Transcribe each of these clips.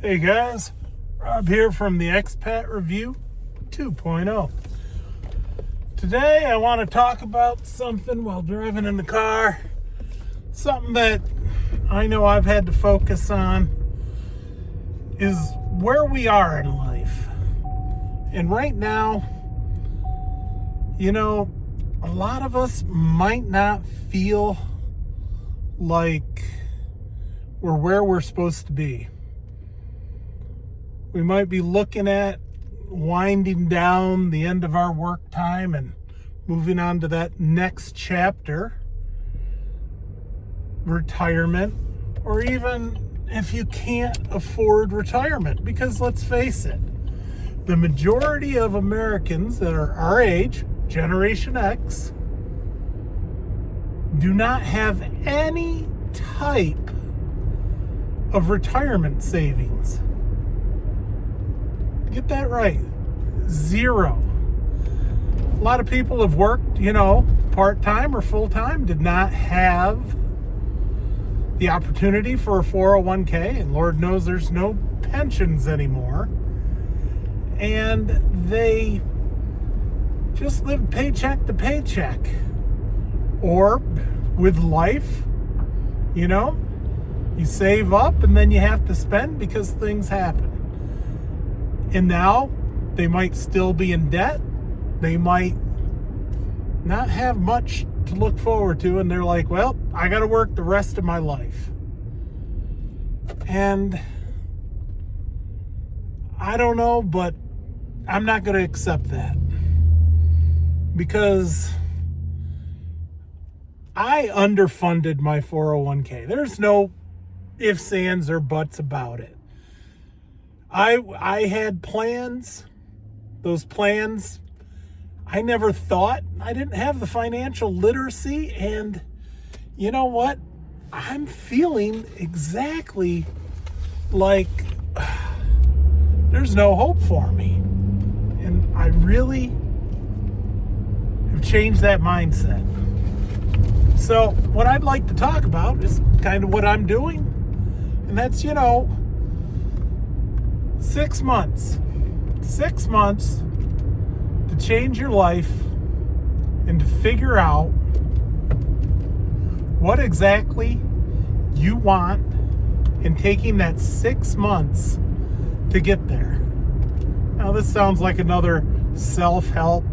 Hey guys, Rob here from the Expat Review 2.0. Today I want to talk about something while driving in the car, something that I know I've had to focus on is where we are in life. And right now, a lot of us might not feel like we're where we're supposed to be. We might be looking at winding down the end of our work time and moving on to that next chapter, retirement, or even if you can't afford retirement, because let's face it, the majority of Americans that are our age, Generation X, do not have any type of retirement savings. Get that right. Zero. A lot of people have worked, part-time or full-time, did not have the opportunity for a 401k, and Lord knows there's no pensions anymore. And they just live paycheck to paycheck. Or with life, you save up and then you have to spend because things happen. And now they might still be in debt. They might not have much to look forward to. And they're like, well, I got to work the rest of my life. And I don't know, but I'm not going to accept that. Because I underfunded my 401k. There's no ifs, ands, or buts about it. I had plans. Those plans, I never thought. I didn't have the financial literacy. And you know what? I'm feeling exactly like there's no hope for me. And I really have changed that mindset. So what I'd like to talk about is kind of what I'm doing. And that's, 6 months. 6 months to change your life and to figure out what exactly you want, and taking that 6 months to get there. Now, this sounds like another self-help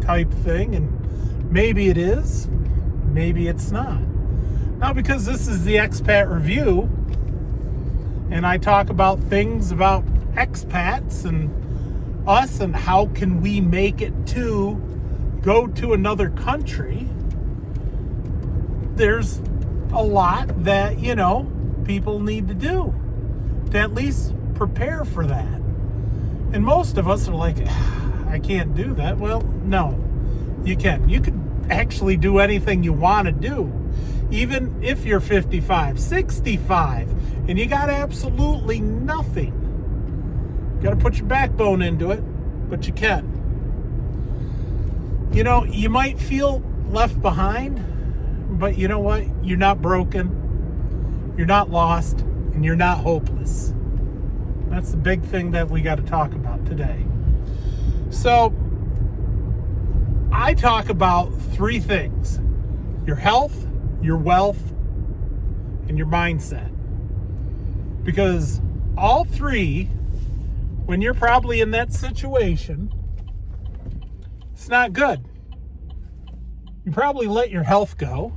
type thing, and maybe it is, maybe it's not. Now, because this is the Expat Review, and I talk about things about expats and us and how can we make it to go to another country, there's a lot that, people need to do to at least prepare for that. And most of us are like, I can't do that. Well, no, you can. You can actually do anything you want to do. Even if you're 55, 65, and you got absolutely nothing. You got to put your backbone into it, but you can. You might feel left behind, but you know what? You're not broken, you're not lost, and you're not hopeless. That's the big thing that we got to talk about today. So, I talk about 3 things: your health, your wealth, and your mindset. Because all 3, when you're probably in that situation, it's not good. You probably let your health go.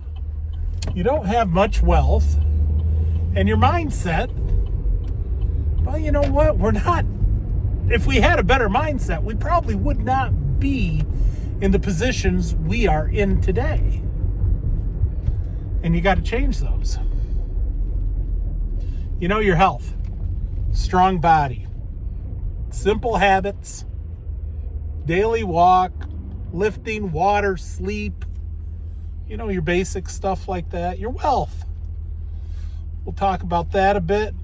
You don't have much wealth. And your mindset, well, you know what? If we had a better mindset, we probably would not be in the positions we are in today. And you got to change those. Your health, strong body, simple habits, daily walk, lifting, water, sleep, your basic stuff like that. Your wealth, we'll talk about that a bit.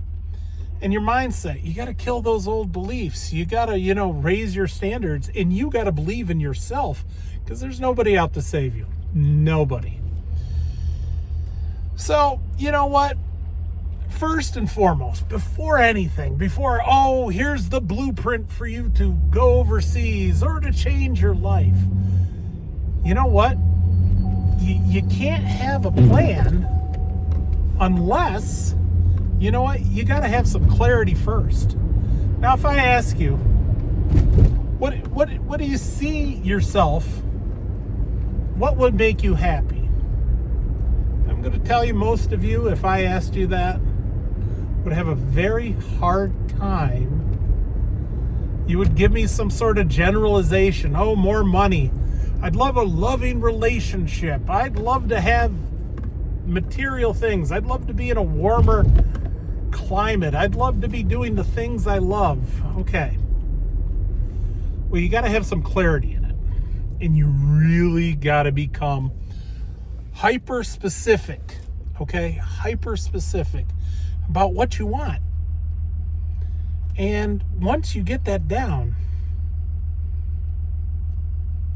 And your mindset, you got to kill those old beliefs. You got to, raise your standards, and you got to believe in yourself, because there's nobody out to save you. Nobody. So, you know what? first and foremost, before anything, here's the blueprint for you to go overseas or to change your life. You know what? You can't have a plan unless, you know what? You got to have some clarity first. Now, if I ask you, what do you see yourself? What would make you happy? I'm going to tell you, most of you, if I asked you that, would have a very hard time. You would give me some sort of generalization. Oh, more money. I'd love a loving relationship. I'd love to have material things. I'd love to be in a warmer climate. I'd love to be doing the things I love. Okay. Well, you got to have some clarity in it. And you really got to become hyper specific. Okay? Hyper specific about what you want. And once you get that down,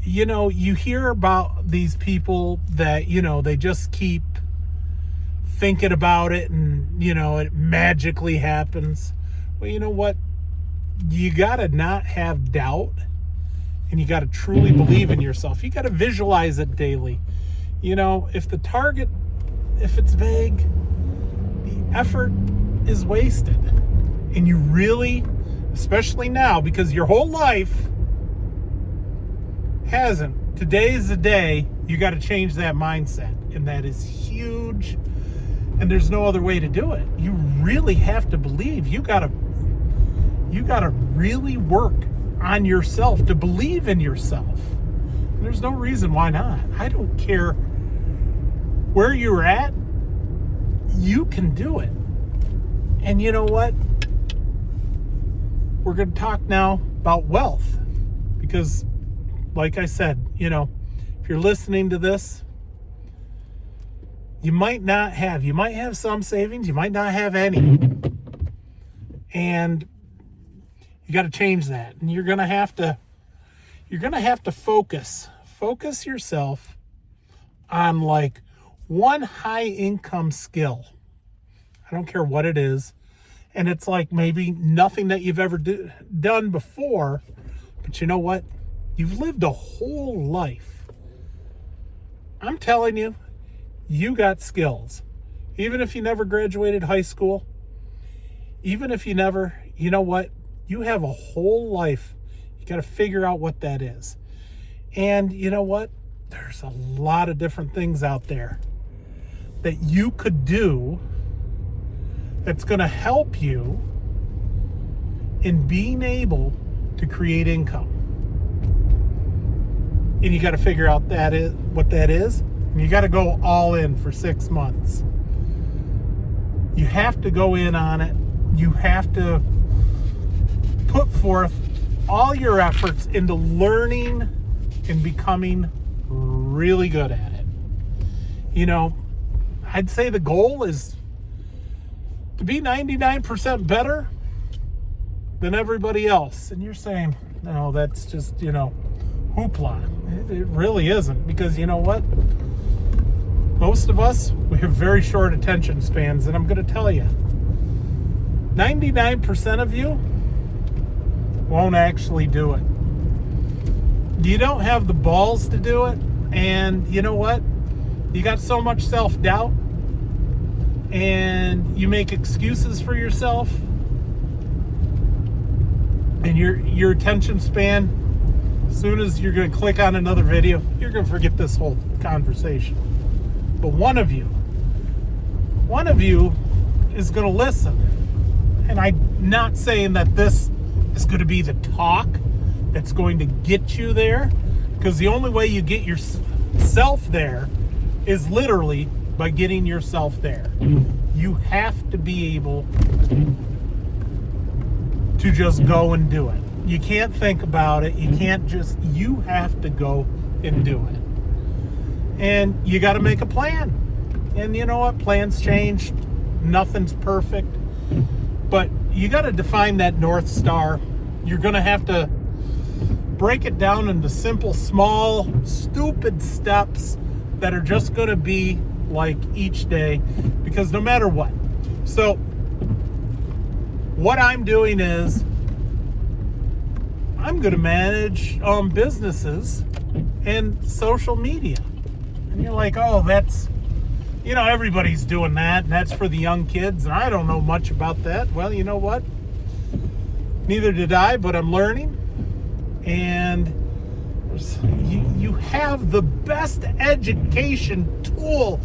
you know, you hear about these people that, you know, they just keep thinking about it and, you know, it magically happens. Well, you know what? You got to not have doubt, and you got to truly believe in yourself. You got to visualize it daily. You know, if the target, if it's vague, the effort is wasted. And you really, especially now, because your whole life hasn't. Today's the day you got to change that mindset, and that is huge, and there's no other way to do it. You really have to believe. You got to really work on yourself to believe in yourself. There's no reason why not. I don't care where you're at, you can do it. And you know what? We're going to talk now about wealth, because like I said, you know, if you're listening to this, you might have some savings, you might not have any. And you got to change that. And you're going to have to focus yourself on like one high income skill. I don't care what it is. And it's like maybe nothing that you've ever done before, but you know what? You've lived a whole life. I'm telling you, you got skills. Even if you never graduated high school, even if you never, you know what? You have a whole life. You got to figure out what that is. And you know what? There's a lot of different things out there that you could do that's going to help you in being able to create income. And you got to figure out what that is. And you got to go all in for 6 months. You have to go in on it. You have to put forth all your efforts into learning and becoming really good at it. You know, I'd say the goal is to be 99% better than everybody else. And you're saying, no, that's just, you know, hoopla. It really isn't, because you know what? Most of us, we have very short attention spans, and I'm going to tell you, 99% of you won't actually do it. You don't have the balls to do it, and you know what? You got so much self-doubt, and you make excuses for yourself, and your attention span, as soon as you're going to click on another video, you're going to forget this whole conversation. But one of you is going to listen. And I'm not saying that this is going to be the talk that's going to get you there, because the only way you get yourself there is literally by getting yourself there. You have to be able to just go and do it. You can't think about it. You have to go and do it. And you got to make a plan. And you know what? Plans change. Nothing's perfect. But you got to define that North Star. You're going to have to break it down into simple, small, stupid steps that are just going to be like each day, because no matter what. So what I'm doing is I'm going to manage businesses and social media. And you're like, oh, that's, everybody's doing that, and that's for the young kids, and I don't know much about that. Well, you know what? Neither did I, but I'm learning. And you have the best education tool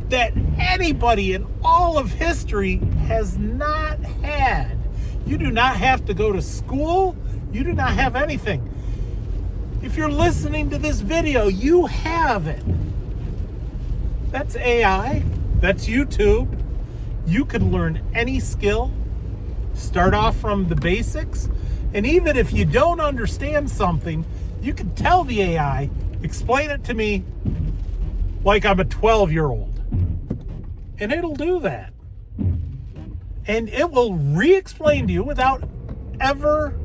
that anybody in all of history has not had. You do not have to go to school. You do not have anything. If you're listening to this video, you have it. That's AI. That's YouTube. You can learn any skill. Start off from the basics. And even if you don't understand something, you can tell the AI, explain it to me like I'm a 12-year-old. And it'll do that. And it will re-explain to you without ever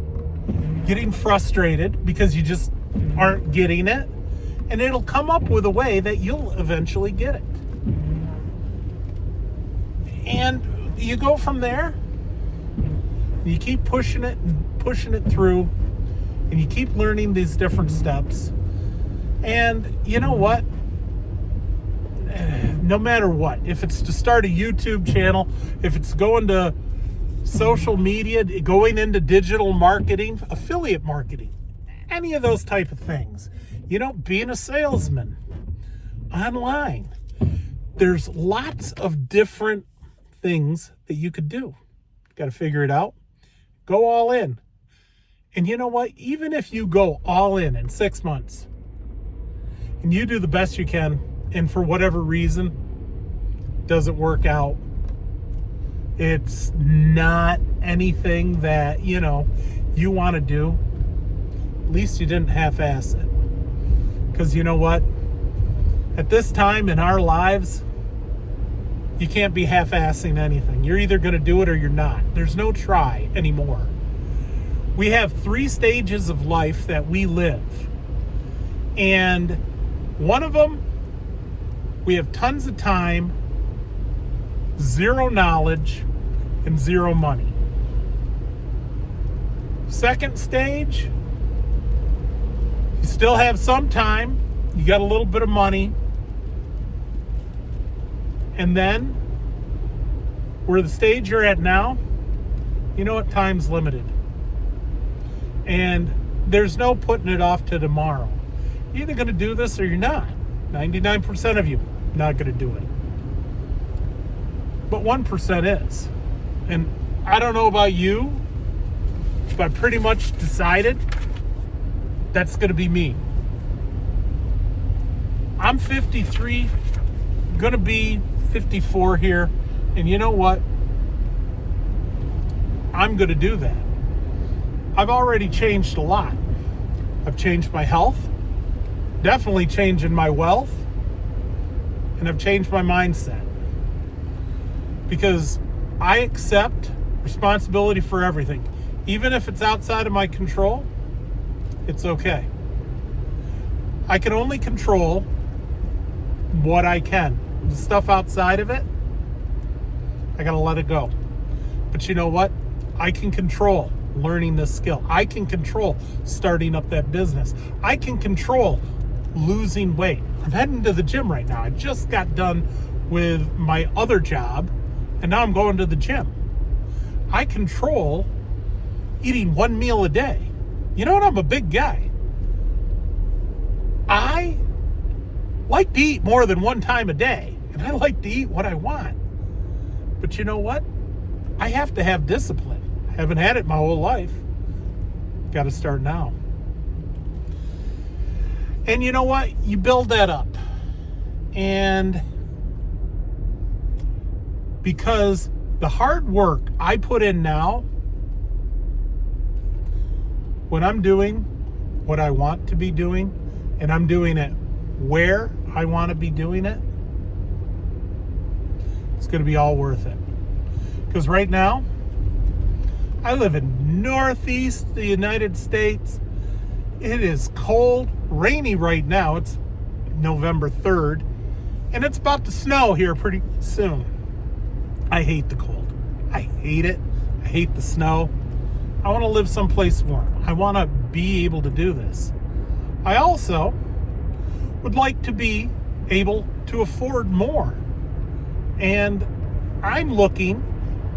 getting frustrated because you just aren't getting it. And it'll come up with a way that you'll eventually get it. And you go from there. You keep pushing it and pushing it through. And you keep learning these different steps. And you know what? No matter what, if it's to start a YouTube channel, if it's going to social media, going into digital marketing, affiliate marketing, any of those type of things, being a salesman online, there's lots of different things that you could do. Got to figure it out. Go all in. And you know what? Even if you go all in 6 months and you do the best you can, and for whatever reason doesn't work out, it's not anything that you want to do, at least you didn't half-ass it. Because you know what, at this time in our lives, you can't be half-assing anything. You're either going to do it or you're not. There's no try anymore. We have 3 stages of life that we live, and one of them, we have tons of time, 0 knowledge, and 0 money. Second stage, you still have some time, you got a little bit of money, and then where the stage you're at now, you know what, time's limited. And there's no putting it off to tomorrow. You're either going to do this or you're not. 99% of you not going to do it. But 1% is. And I don't know about you, but I pretty much decided that's going to be me. I'm 53, going to be 54 here. And you know what? I'm going to do that. I've already changed a lot. I've changed my health, definitely changing my wealth, and I've changed my mindset. Because I accept responsibility for everything. Even if it's outside of my control, it's okay. I can only control what I can. The stuff outside of it, I gotta let it go. But you know what? I can control learning this skill. I can control starting up that business. I can control losing weight. I'm heading to the gym right now. I just got done with my other job, and now I'm going to the gym. I control eating 1 meal a day. You know what? I'm a big guy. I like to eat more than 1 time a day, and I like to eat what I want. But you know what? I have to have discipline. I haven't had it my whole life. Got to start now. And you know what? You build that up. And because the hard work I put in now, when I'm doing what I want to be doing, and I'm doing it where I want to be doing it, it's going to be all worth it. Because right now, I live in northeast the United States. It is cold, rainy right now. It's November 3rd, and it's about to snow here pretty soon. I hate the cold. I hate it. I hate the snow. I want to live someplace warm. I want to be able to do this. I also would like to be able to afford more. And I'm looking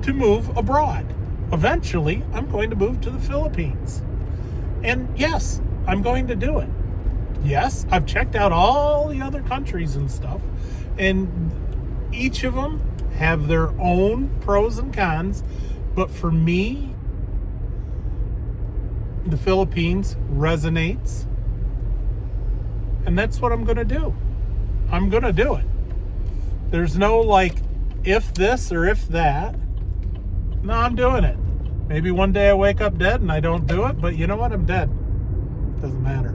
to move abroad. Eventually, I'm going to move to the Philippines. And yes, I'm going to do it. Yes, I've checked out all the other countries and stuff, and each of them have their own pros and cons. But for me, the Philippines resonates. And that's what I'm going to do. I'm going to do it. There's no like, if this or if that. No, I'm doing it. Maybe one day I wake up dead and I don't do it, but you know what? I'm dead. Doesn't matter.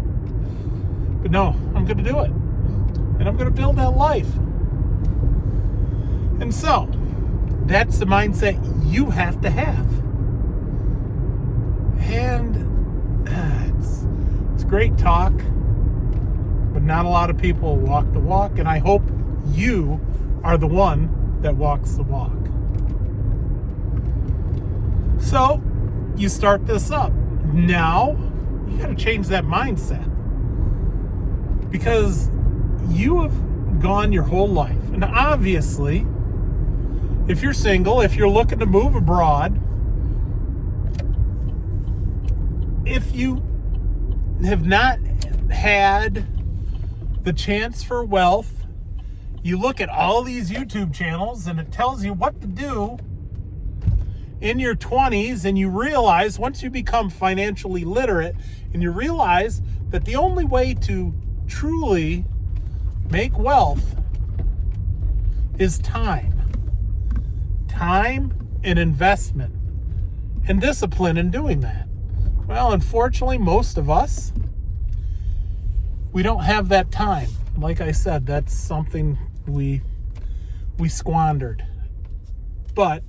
But no, I'm going to do it. And I'm going to build that life. And so, that's the mindset you have to have. And it's great talk, but not a lot of people walk the walk, and I hope you are the one that walks the walk. So, you start this up. Now, you got to change that mindset. Because you have gone your whole life. And obviously, if you're single, if you're looking to move abroad, if you have not had the chance for wealth, you look at all these YouTube channels and it tells you what to do in your 20s, and you realize once you become financially literate and you realize that the only way to truly make wealth is time and investment and discipline in doing that. Well, unfortunately, most of us, we don't have that time. Like I said, that's something we squandered. But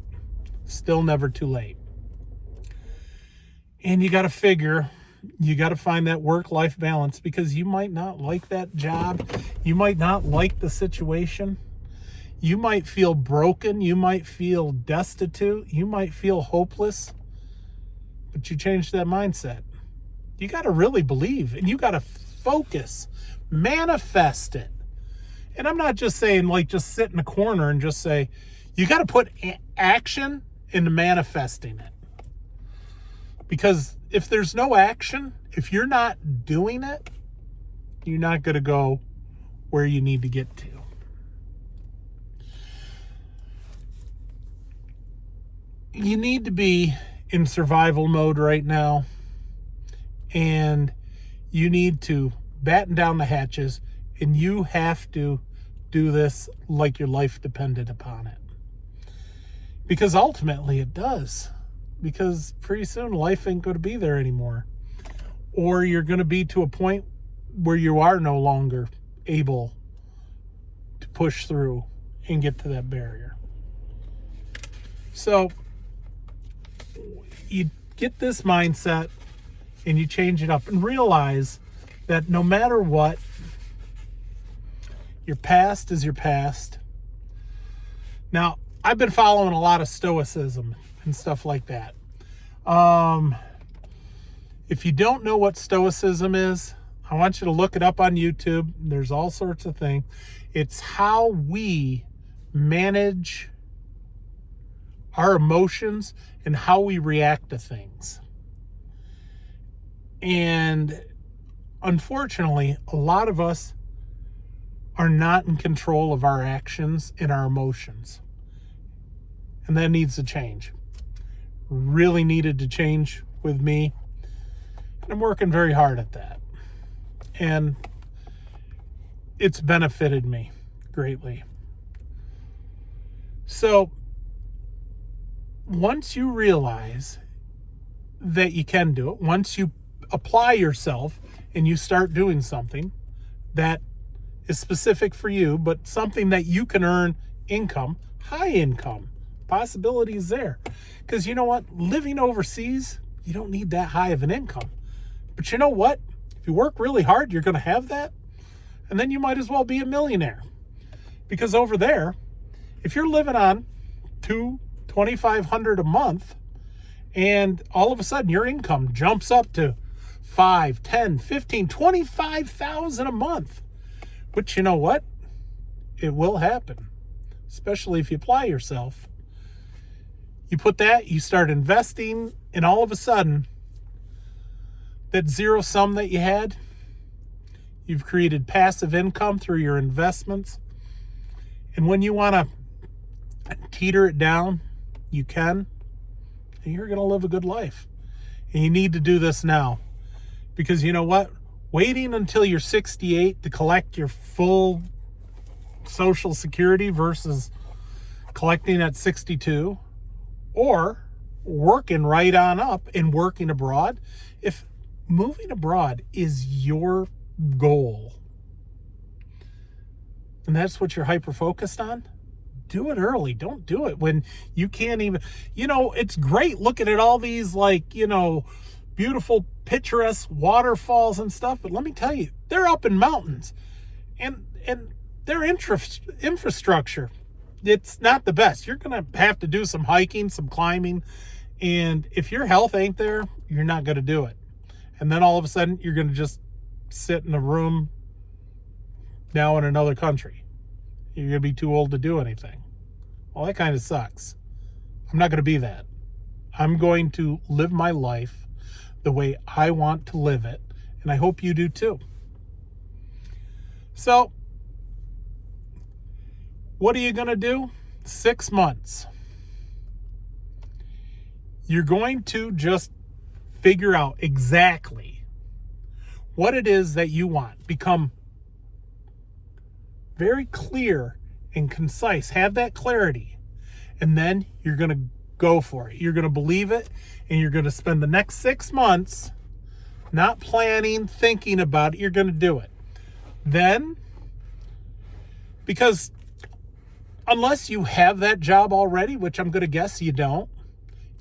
still never too late. And you got to figure, you got to find that work-life balance, because you might not like that job. You might not like the situation. You might feel broken. You might feel destitute. You might feel hopeless. But you change that mindset. You got to really believe, and you got to focus, manifest it. And I'm not just saying like just sit in a corner and just say, you got to put action into manifesting it. Because if there's no action, if you're not doing it, you're not going to go where you need to get to. You need to be in survival mode right now, and you need to batten down the hatches, and you have to do this like your life depended upon it. Because ultimately it does. Because pretty soon life ain't going to be there anymore. Or you're going to be to a point where you are no longer able to push through and get to that barrier. So you get this mindset and you change it up and realize that no matter what, your past is your past. Now, I've been following a lot of Stoicism and stuff like that. If you don't know what Stoicism is, I want you to look it up on YouTube. There's all sorts of things. It's how we manage our emotions and how we react to things. And unfortunately, a lot of us are not in control of our actions and our emotions. And that needs to change. Really needed to change with me. And I'm working very hard at that. And it's benefited me greatly. So, once you realize that you can do it, once you apply yourself and you start doing something that is specific for you, but something that you can earn income, high income, possibilities there. Because you know what? Living overseas, you don't need that high of an income. But you know what? If you work really hard, you're going to have that. And then you might as well be a millionaire. Because over there, if you're living on $2,500 a month, And all of a sudden your income jumps up to 5, 10, 15, 25,000 a month. But you know what? It will happen, especially if you apply yourself. You put that, you start investing, and all of a sudden, that zero sum that you had, you've created passive income through your investments. And when you want to teeter it down, you can, and you're going to live a good life. And you need to do this now. Because you know what? Waiting until you're 68 to collect your full Social Security versus collecting at 62, or working right on up and working abroad. If moving abroad is your goal, and that's what you're hyper-focused on, do it early. Don't do it when you can't even, it's great looking at all these beautiful picturesque waterfalls and stuff, but let me tell you, they're up in mountains, and their infrastructure, it's not the best. You're going to have to do some hiking, some climbing, and if your health ain't there, you're not going to do it. And then all of a sudden, you're going to just sit in a room now in another country. You're going to be too old to do anything. Well, that kind of sucks. I'm not going to be that. I'm going to live my life the way I want to live it, and I hope you do too. So, what are you going to do? 6 months. You're going to just figure out exactly what it is that you want. Become very clear and concise. Have that clarity. And then you're going to go for it. You're going to believe it, and you're going to spend the next 6 months not planning, thinking about it. You're going to do it. Then, because unless you have that job already, which I'm going to guess you don't,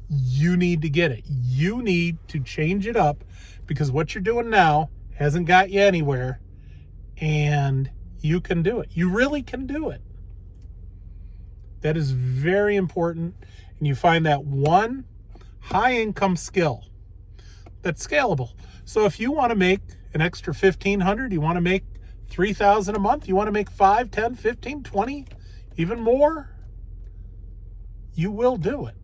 you need to get it. You need to change it up, because what you're doing now hasn't got you anywhere, and you can do it. You really can do it. That is very important. And you find that one high income skill that's scalable. So if you want to make an extra $1,500, you want to make $3,000 a month, you want to make 5, 10, 15, 20, even more, you will do it.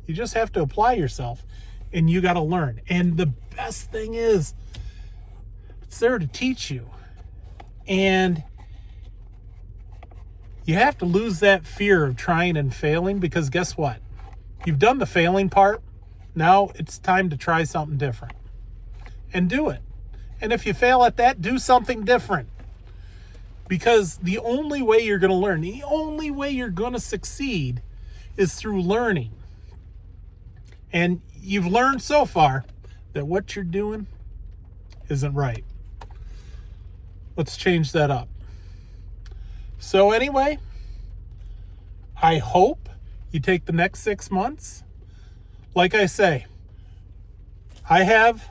You just have to apply yourself, and you got to learn. And the best thing is, it's there to teach you. And you have to lose that fear of trying and failing, because guess what? You've done the failing part. Now it's time to try something different. And do it. And if you fail at that, do something different. Because the only way you're going to learn, the only way you're going to succeed is through learning. And you've learned so far that what you're doing isn't right. Let's change that up. So anyway, I hope you take the next 6 months. Like I say, I have,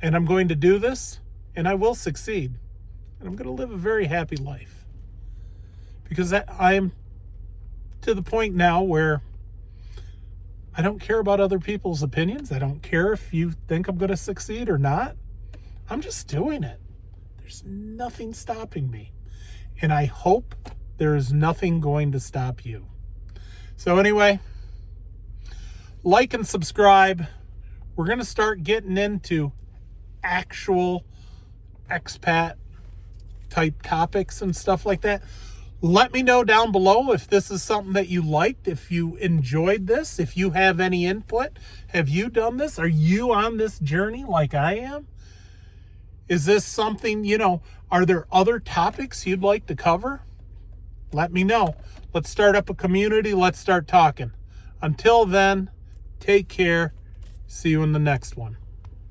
and I'm going to do this, and I will succeed. And I'm going to live a very happy life. Because I am to the point now where I don't care about other people's opinions. I don't care if you think I'm going to succeed or not. I'm just doing it. There's nothing stopping me. And I hope there is nothing going to stop you. So anyway, like and subscribe. We're going to start getting into actual expat type topics and stuff like that. Let me know down below if this is something that you liked, if you enjoyed this, if you have any input. Have you done this? Are you on this journey like I am? Is this something, are there other topics you'd like to cover? Let me know. Let's start up a community. Let's start talking. Until then, take care. See you in the next one.